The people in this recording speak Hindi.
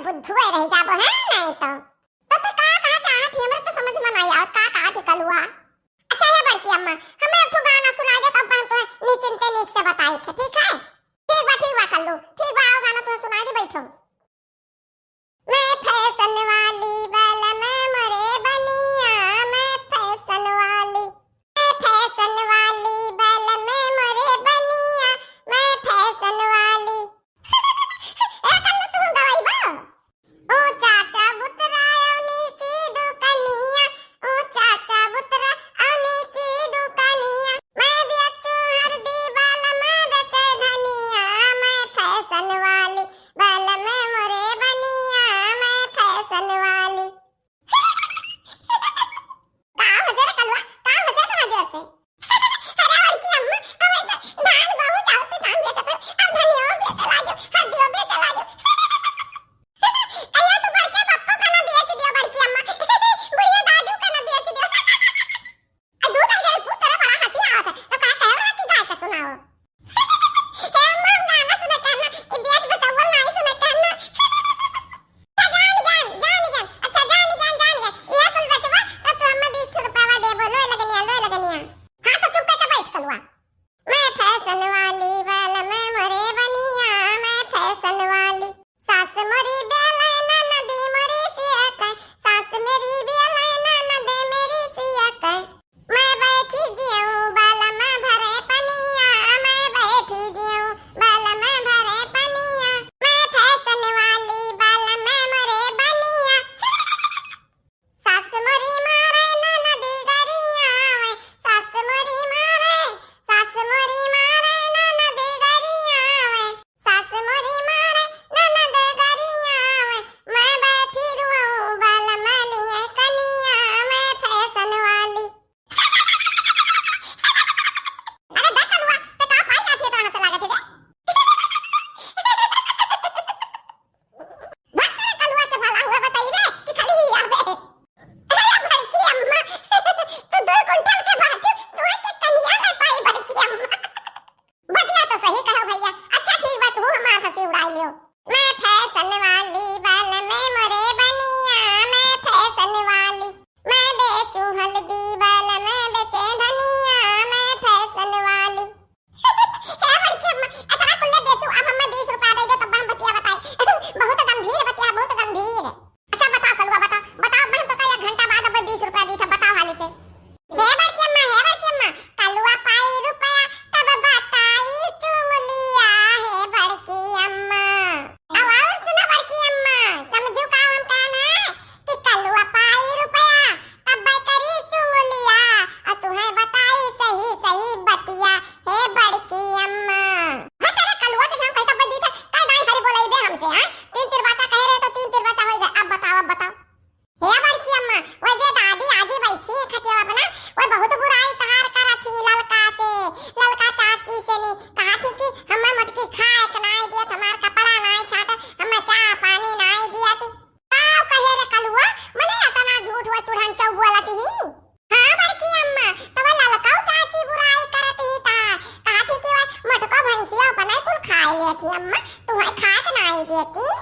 बुद्धू है रह जाबो है नहीं तो का कहा चाहत थी हमरा तो समझ में नहीं आवत का कहा थी कलुआ। अच्छा ये बड़की अम्मा हमें एक गाना सुना दे तब हम तो निश्चिंते नीक से बताई थे ठीक है। ठीक बा कल्लू ठीक बा आओ गाना तो सुना दे बैठो। मैं फैशन वाली बल में मरे बनिया मैं फैशन वाली बल में मरे बनिया मैं फैशन वाली। ए कल्लू तू दवाई बा ओ चाचा बुतरा नीचे दुकनिया ओ चाचा बुतरा नीचे दुकनिया मैं बेचू हरदी बल में बेचे धनिया मैं फैशन वाली बल में मरे बनिया मैं फैशन वाली। का हो जरा कलवा का हो जरा मजे से अरे लड़की अम्मा अब धान बहु चाहते धान बेचे तो अब धनिया बेचे लागो हरदियो बेचे लागो कहियो तू बड़के पप्पू का ना बेच दियो बड़की अम्मा बुढ़िया दादू का ना बेच दियो। आ दूध आ जाए पुत्र बड़ा हंसी आवत है तो का कहो कि गाय का सुनाओ हे अम्मा गाना सुना करना ये बेच बचाओ नहीं सुना करना जान अच्छा जान ये कुल बचवा तो तू अम्मा 20 रुपया दे बोलो लगनिया हां तो चुप करके बैठ कलवा। मैं फैशन वाली बल में मरे बनिया मैं फैशन वाली सास मोरी बेला ननद मोरी सिया का सास मेरी बेला ननद मेरी सिया का मैं बैठी जिऊं बल में भरे पनिया मैं बैठी जिऊं बल में भरे पनिया मैं फैशन वाली बल में मरे बनिया सास मोरी मारे ननद गरिया सास मोरी मारे ननद गरिया सास मोरी मारे ननद गरिया मैं बैठी रुआऊं बल में लिए कनिया मैं फैशन वाली। अरे देखा हुआ तो का पाई जाती है तो हंस लागत है भक्त कलुआ के भला हुआ बताइए कि खड़ी ही आवे। अरे बड़की अम्मा तू 2 कुंटल के बात तू के कनिया ले पाई बड़की अम्मा बदला तो सही कहो भैया। अच्छा ठीक बात हूं हमार हंसी उड़ाई लियो। मैं फैशन वाली बल में मरे बनिया मैं फैशन वाली मैं बेचू हल्दी बल में बेचे धनिया मैं फैशन वाली। हे बड़की अम्मा इतना कुल्ले बेचू अब हमें 20 रुपया दे दो तब हम बतिया बताए बहुत गंभीर बतिया बहुत गंभीर। अच्छा बता कलुआ बताओ बहन तो का 1 घंटा बाद अब 20 रुपया दी था बताओ हाली से। हे बड़की अम्मा कलुआ पाई रुपया तब बताई चुंगलिया हे बड़की अम्मा। आवाज सुना बड़की अम्मा समझू का हम कहना कि कलुआ पाई रुपया तब करी चुंगलिया और तुम्हें बताई सही बतिया हे बड़की अम्मा। हां तेरे कलुआ के नाम कहता बदी था काय नहीं हरी बोलाई बे हमसे हां 3 तिरबाचा कह रहे तो 3 तिरबाचा हो गए अब बताओ हे बड़की अम्मा वो जे दादी आजी बैठी है खटिया बना वो बहुत बुराई तहार करा थी ललका चाची से ने कहा थी कि हमें मटकी खाए के नहीं दिया हमार कपड़ा नहीं छाटा हमें चाय पानी नहीं दिया थी आओ कहे रे कलुआ मने इतना झूठ हुआ तुरंत चौ बोला थी। हां बड़की अम्मा तब ललका चाची बुराई करती था कहा थी कि वो मटको भैंसिया अपने कुल खाए लेती अम्मा तुम्हें खा के नहीं देती।